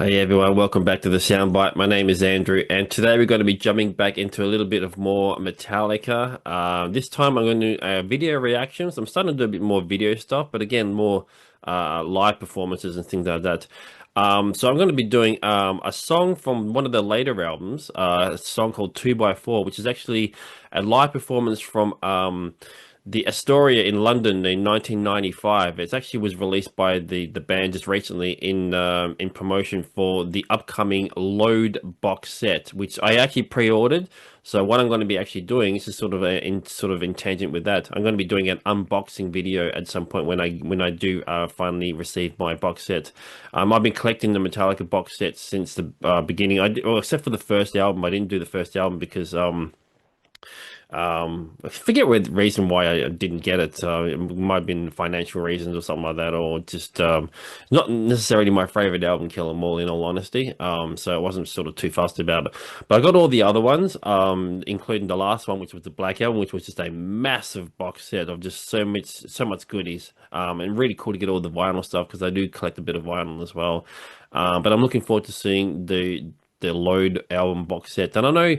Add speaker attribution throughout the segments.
Speaker 1: Hey everyone, welcome back to the Soundbyte. My name is Andrew, and today we're going to be jumping back into a little bit of more Metallica. This time I'm going to do video reactions. I'm starting to do a bit more video stuff, but again, more live performances and things like that. So I'm going to be doing a song from one of the later albums, a song called 2x4, which is actually a live performance from the Astoria in London in 1995. It actually was released by the band just recently in promotion for the upcoming Load box set, which I actually pre-ordered. So what I'm going to be actually doing is just sort of in tangent with that. I'm going to be doing an unboxing video at some point when I do finally receive my box set. I've been collecting the Metallica box set since the beginning. Well, except for the first album. I didn't do the first album because I forget what reason why I didn't get it. It might have been financial reasons or something like that, or just not necessarily my favorite album, Kill 'Em All, in all honesty. So I wasn't sort of too fussed about it. But I got all the other ones, including the last one, which was the Black Album, which was just a massive box set of just so much goodies. And really cool to get all the vinyl stuff because I do collect a bit of vinyl as well. But I'm looking forward to seeing the Load album box set. And I know,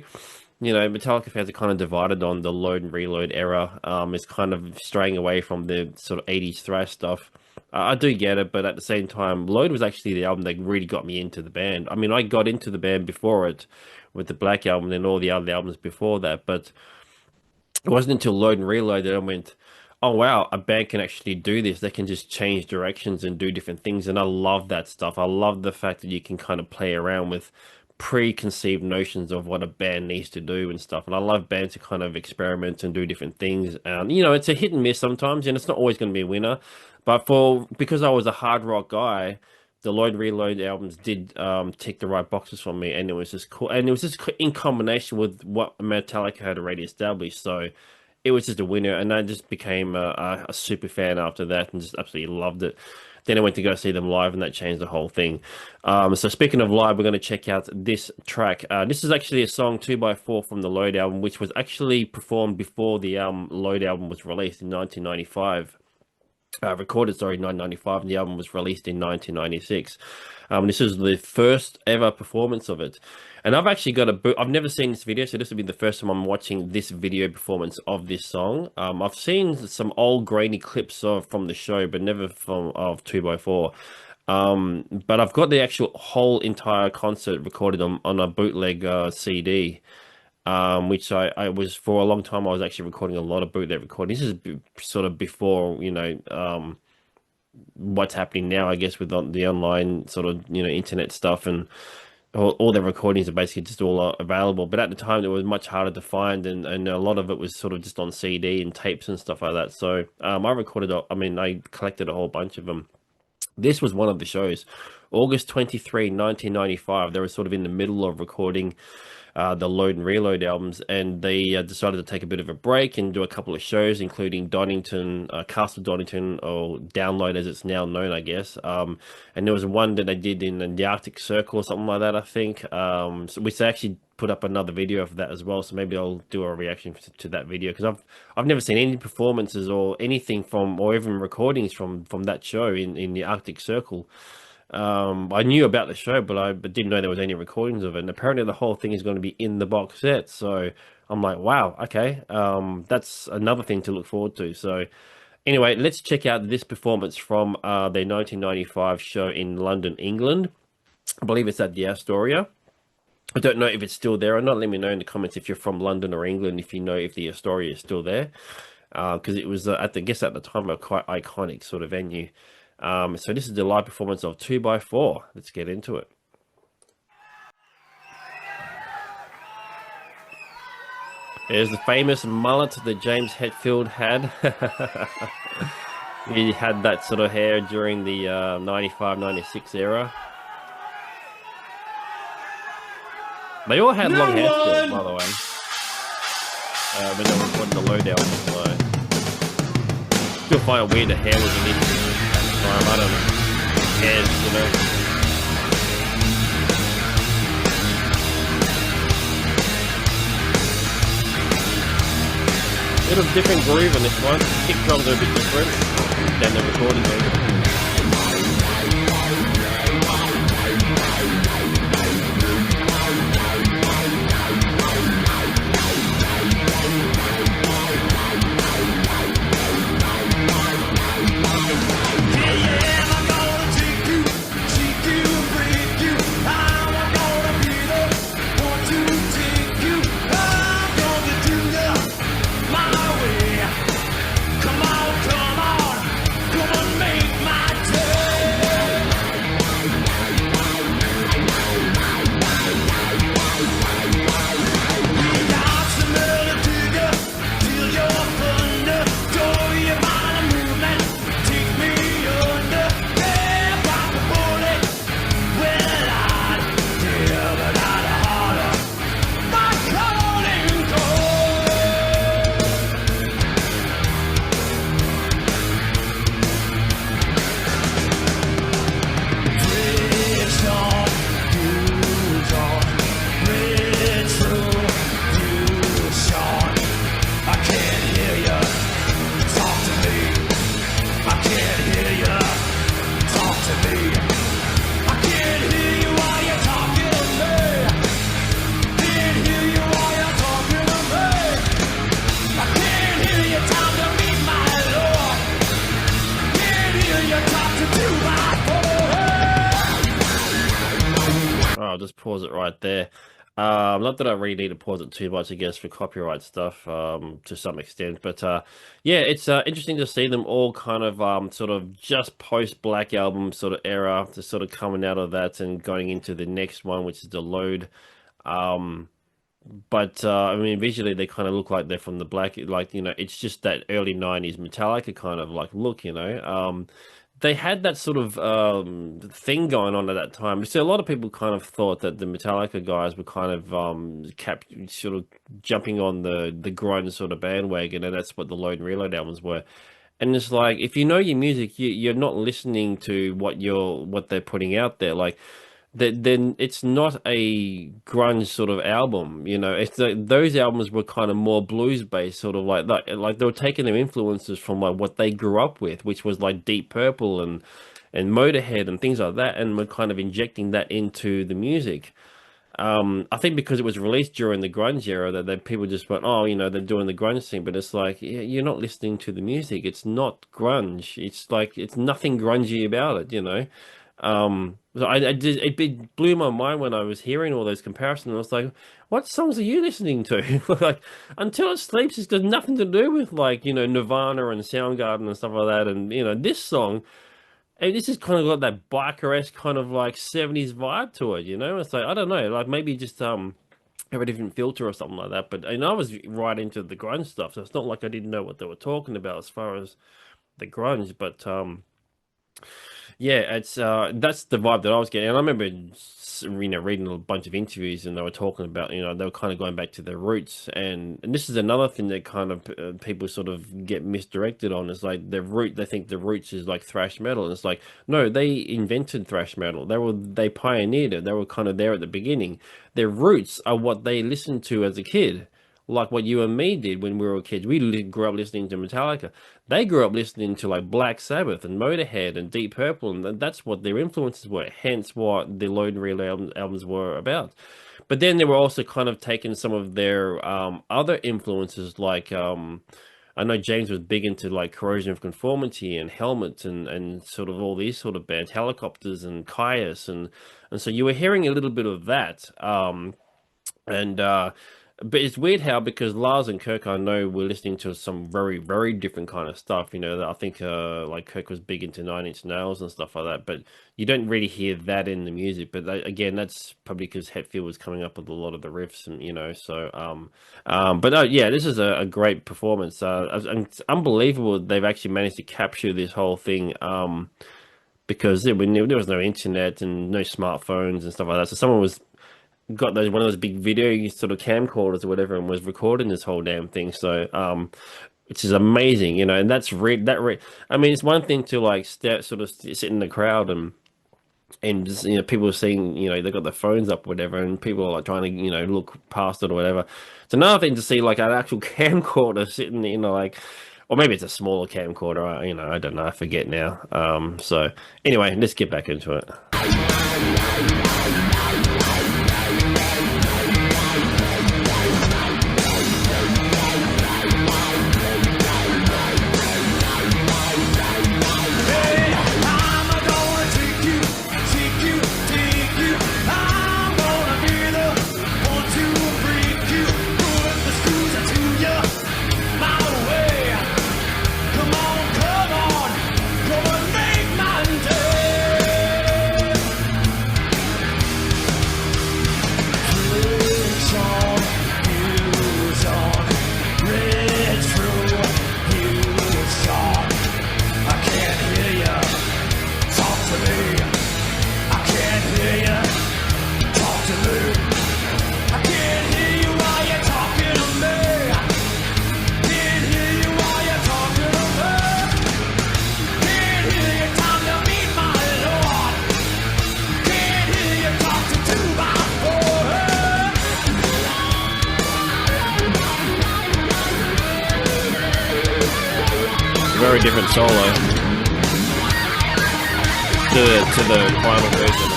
Speaker 1: you know, Metallica fans are kind of divided on the Load and Reload era. It's kind of straying away from the sort of 80s thrash stuff. I do get it, but at the same time, Load was actually the album that really got me into the band. I mean, I got into the band before it with the Black Album and all the other albums before that, but it wasn't until Load and Reload that I went, oh wow, a band can actually do this. They can just change directions and do different things, and I love that stuff. I love the fact that you can kind of play around with preconceived notions of what a band needs to do and stuff. And I love bands to kind of experiment and do different things. You know, it's a hit and miss sometimes, and it's not always going to be a winner. But because I was a hard rock guy, the Load and Reload albums did tick the right boxes for me, and it was just cool. And it was just in combination with what Metallica had already established. So it was just a winner, and I just became a super fan after that and just absolutely loved it. Then I went to go see them live, and that changed the whole thing. So speaking of live, we're going to check out this track. This is actually a song 2x4 from the Load album, which was actually performed before the Load album was released in 1995. Recorded, sorry, 1995, and the album was released in 1996. This is the first ever performance of it. And I've actually got I've never seen this video, so this will be the first time I'm watching this video performance of this song. I've seen some old grainy clips from the show, but never of 2x4. But I've got the actual whole entire concert recorded on a bootleg CD. Which I was, for a long time, I was actually recording a lot of bootleg recordings. This is sort of before, you know, what's happening now, I guess, with the online sort of, you know, internet stuff, and all the recordings are basically just all available. But at the time, it was much harder to find, and a lot of it was sort of just on CD and tapes and stuff like that. So I collected a whole bunch of them. This was one of the shows, August 23, 1995. They were sort of in the middle of recording the Load and Reload albums, and they decided to take a bit of a break and do a couple of shows, including Donington, Castle Donington, or Download as it's now known, I guess. And there was one that they did in the Arctic Circle or something like that, I think. Which they actually put up another video of that as well. So maybe I'll do a reaction to that video, because I've never seen any performances or anything or even recordings from that show in the Arctic Circle. I knew about the show, but I didn't know there was any recordings of it. And apparently the whole thing is going to be in the box set. So I'm like, wow, okay. That's another thing to look forward to. So anyway, let's check out this performance from their 1995 show in London, England. I believe it's at the Astoria. I don't know if it's still there or not. Let me know in the comments if you're from London or England, if you know if the Astoria is still there. Because it was, at the time, a quite iconic sort of venue. So this is the live performance of 2x4. Let's get into it. There's the famous mullet that James Hetfield had. He had that sort of hair during the 95-96 era. They all had long hair still, by the way. When they were recording the Load album. So. Still find it weird the hair was an issue. I don't know. Hairs, you know. Little different groove on this one. Kick drums are a bit different than the recording version. I'll just pause it right there. Not that I really need to pause it too much, I guess, for copyright stuff, to some extent. But yeah, it's interesting to see them all kind of sort of just post Black Album sort of era, to sort of coming out of that and going into the next one, which is the Load. Um, but I mean, visually they kind of look like they're from the Black, like, it's just that early 90s Metallica kind of like look, they had that sort of thing going on at that time. So a lot of people kind of thought that the Metallica guys were kind of sort of jumping on the grunge sort of bandwagon, and that's what the Load and Reload albums were. And it's like, if you know your music, you're not listening to what they're putting out there. Like, then it's not a grunge sort of album, It's those albums were kind of more blues based, sort of like they were taking their influences from like what they grew up with, which was like Deep Purple and Motorhead and things like that, and we're kind of injecting that into the music. I think because it was released during the grunge era, that people just went, oh, they're doing the grunge thing, but it's like, you're not listening to the music. It's not grunge. It's like, it's nothing grungy about it. So I did, it blew my mind when I was hearing all those comparisons. I was like, what songs are you listening to? Like, Until It Sleeps has got nothing to do with, like, Nirvana and Soundgarden and stuff like that. And, this song, this is kind of got that biker-esque kind of like 70s vibe to it, It's like, I don't know, like maybe just have a different filter or something like that. But I was right into the grunge stuff, so it's not like I didn't know what they were talking about as far as the grunge. But yeah, it's that's the vibe that I was getting. And I remember, reading a bunch of interviews, and they were talking about, they were kind of going back to their roots. And this is another thing that kind of people sort of get misdirected on. Is like their root. They think the roots is like thrash metal, and it's like, no, they invented thrash metal. They pioneered it. They were kind of there at the beginning. Their roots are what they listened to as a kid, like what you and me did when we were kids. We grew up listening to Metallica. They grew up listening to like Black Sabbath and Motorhead and Deep Purple, and that's what their influences were. Hence, what the Load and Reload albums were about. But then they were also kind of taking some of their other influences, like I know James was big into like Corrosion of Conformity and Helmet and sort of all these sort of bands, Helicopters and Caius, and so you were hearing a little bit of that. And But it's weird how, because Lars and Kirk, I know, were listening to some very, very different kind of stuff. I think like Kirk was big into Nine Inch Nails and stuff like that, but you don't really hear that in the music. But again, that's probably because Hetfield was coming up with a lot of the riffs, and so but yeah, this is a great performance. And it's unbelievable they've actually managed to capture this whole thing. Because there was no internet and no smartphones and stuff like that, so someone was got one of those big video sort of camcorders or whatever, and was recording this whole damn thing. So which is amazing, and that's I mean, it's one thing to like sort of sit in the crowd and and just, people are seeing, they got their phones up, or whatever, and people are like trying to, look past it or whatever. It's another thing to see like an actual camcorder sitting, like, or maybe it's a smaller camcorder. I don't know. I forget now. So anyway, let's get back into it. Very different solo to the final version.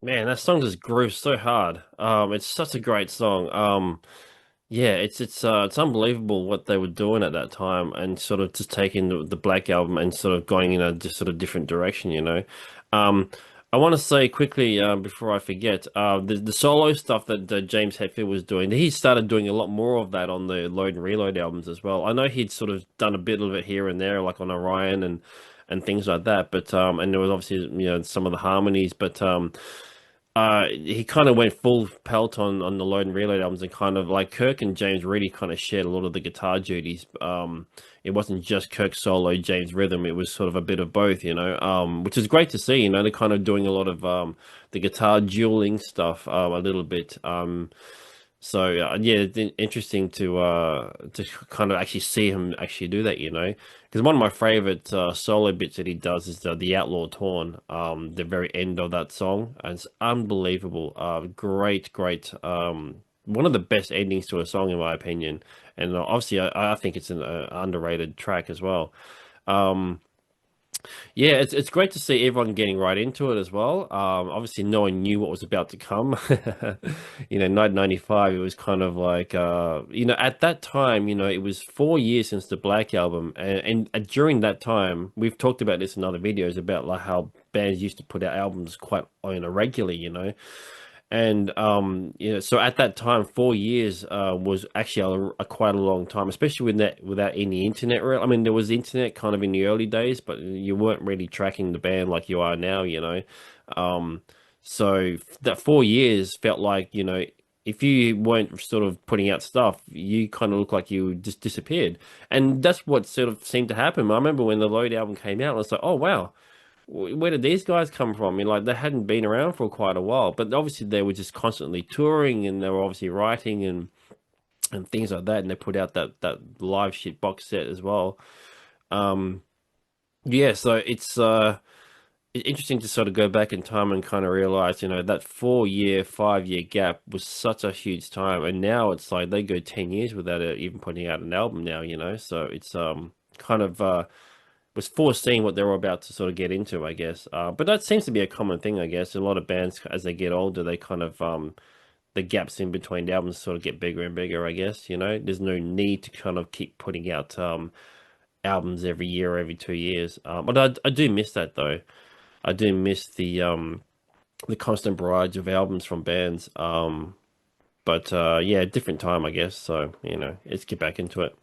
Speaker 1: Man, that song just grooves so hard. It's such a great song. Yeah, it's unbelievable what they were doing at that time, and sort of just taking the Black Album and sort of going in a just sort of different direction. Um, I want to say quickly, before I forget, the solo stuff that James Hetfield was doing, he started doing a lot more of that on the Load and Reload albums as well. I know he'd sort of done a bit of it here and there, like on Orion and things like that, but and there was obviously some of the harmonies, but he kind of went full pelt on the Load and Reload albums, and kind of like Kirk and James really kind of shared a lot of the guitar duties. It wasn't just Kirk solo, James rhythm. It was sort of a bit of both, which is great to see. They're kind of doing a lot of the guitar dueling stuff a little bit. So yeah, it's interesting to kind of actually see him actually do that. Because one of my favorite solo bits that he does is the Outlaw Torn, the very end of that song, and it's unbelievable. Great. One of the best endings to a song, in my opinion, and obviously I think it's an underrated track as well. Um, yeah, it's great to see everyone getting right into it as well. Obviously, no one knew what was about to come. 1995, it was kind of like, at that time, it was 4 years since the Black Album. And during that time, we've talked about this in other videos about like how bands used to put out albums quite, regularly. And so at that time, 4 years was actually a quite a long time, especially with that without any internet. I mean, there was internet kind of in the early days, but you weren't really tracking the band like you are now. Um, so that 4 years felt like, if you weren't sort of putting out stuff, you kind of looked like you just disappeared. And that's what sort of seemed to happen. I remember when the Load album came out, I was like, oh wow, where did these guys come from? I mean, like they hadn't been around for quite a while, but obviously they were just constantly touring, and they were obviously writing and things like that. And they put out that live shit box set as well. Um, yeah, so it's interesting to sort of go back in time and kind of realize, that 4 year, 5 year gap was such a huge time, and now it's like they go 10 years without even putting out an album now, So it's kind of was foreseeing what they were about to sort of get into, I guess. But that seems to be a common thing, I guess. A lot of bands, as they get older, they kind of the gaps in between albums sort of get bigger and bigger, I guess. There's no need to kind of keep putting out albums every year or every 2 years. But I do miss that though. I do miss the constant barrage of albums from bands. But yeah, different time, I guess. So, let's get back into it.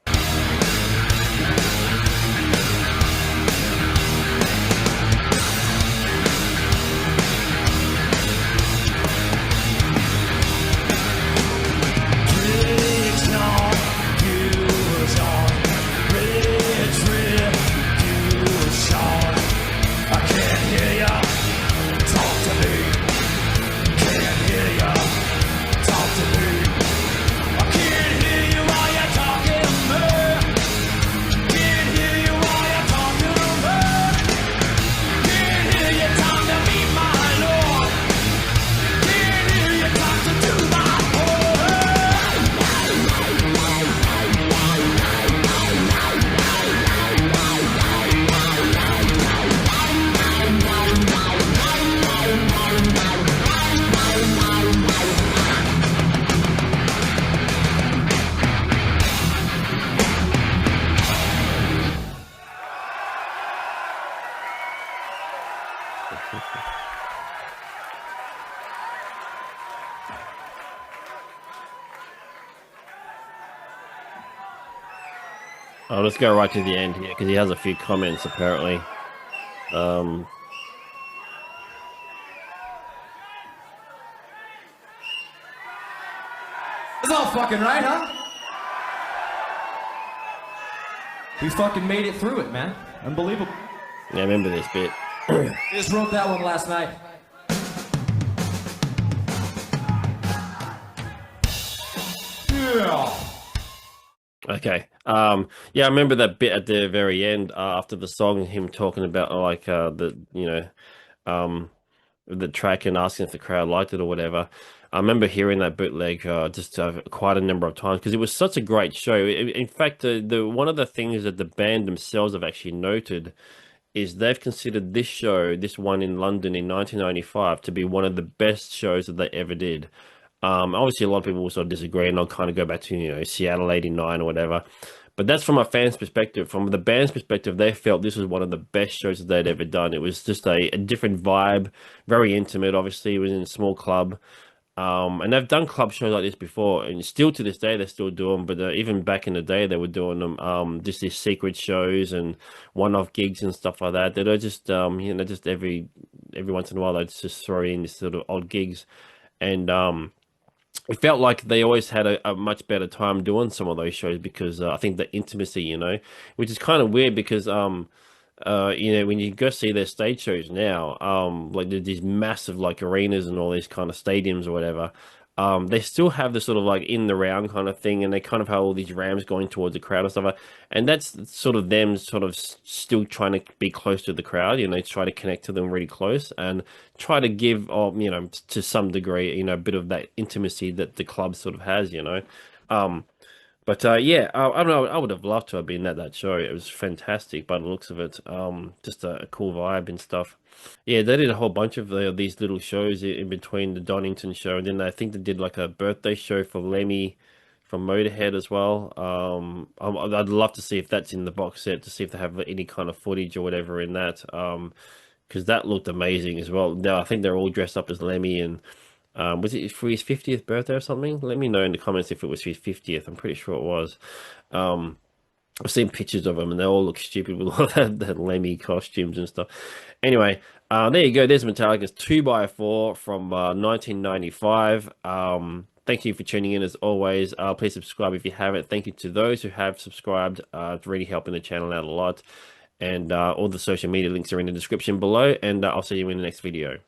Speaker 1: Let's go right to the end here because he has a few comments apparently. Um,
Speaker 2: It's all fucking right, huh? We fucking made it through it, man. Unbelievable.
Speaker 1: yeah, I remember this bit.
Speaker 2: Just wrote that one last night. Yeah.
Speaker 1: Okay. Yeah, I remember that bit at the very end after the song, him talking about like um, the track and asking if the crowd liked it or whatever. I remember hearing that bootleg just quite a number of times because it was such a great show. In fact, the one of the things that the band themselves have actually noted is they've considered this show, this one in London in 1995, to be one of the best shows that they ever did. Obviously, a lot of people will sort of disagree, and I'll kind of go back to, Seattle '89 or whatever. But that's from a fan's perspective. From the band's perspective, they felt this was one of the best shows that they'd ever done. It was just a different vibe, very intimate. Obviously, it was in a small club. And they've done club shows like this before, and still to this day they still do them. But even back in the day, they were doing them just these secret shows and one-off gigs and stuff like that. That are just just every once in a while they just throw in this sort of odd gigs, and it felt like they always had a much better time doing some of those shows because I think the intimacy, which is kind of weird because when you go see their stage shows now, like there's these massive like arenas and all these kind of stadiums or whatever, they still have the sort of like in the round kind of thing, and they kind of have all these rams going towards the crowd and stuff like, and that's sort of them sort of still trying to be close to the crowd, try to connect to them really close and try to give, to some degree, a bit of that intimacy that the club sort of has, Um, but yeah, I don't know. I would have loved to have been at that show. It was fantastic by the looks of it. Just a cool vibe and stuff. Yeah, they did a whole bunch of these little shows in between the Donington show, and then I think they did like a birthday show for Lemmy from Motorhead as well. I'd love to see if that's in the box set to see if they have any kind of footage or whatever in that. Because that looked amazing as well. Now I think they're all dressed up as Lemmy, and was it for his 50th birthday or something? Let me know in the comments if it was his 50th. I'm pretty sure it was. Um, I've seen pictures of them and they all look stupid with all that Lemmy costumes and stuff. Anyway, there you go. There's Metallica's 2x4 from 1995. Thank you for tuning in as always. Please subscribe if you haven't. Thank you to those who have subscribed. It's really helping the channel out a lot. And all the social media links are in the description below. And I'll see you in the next video.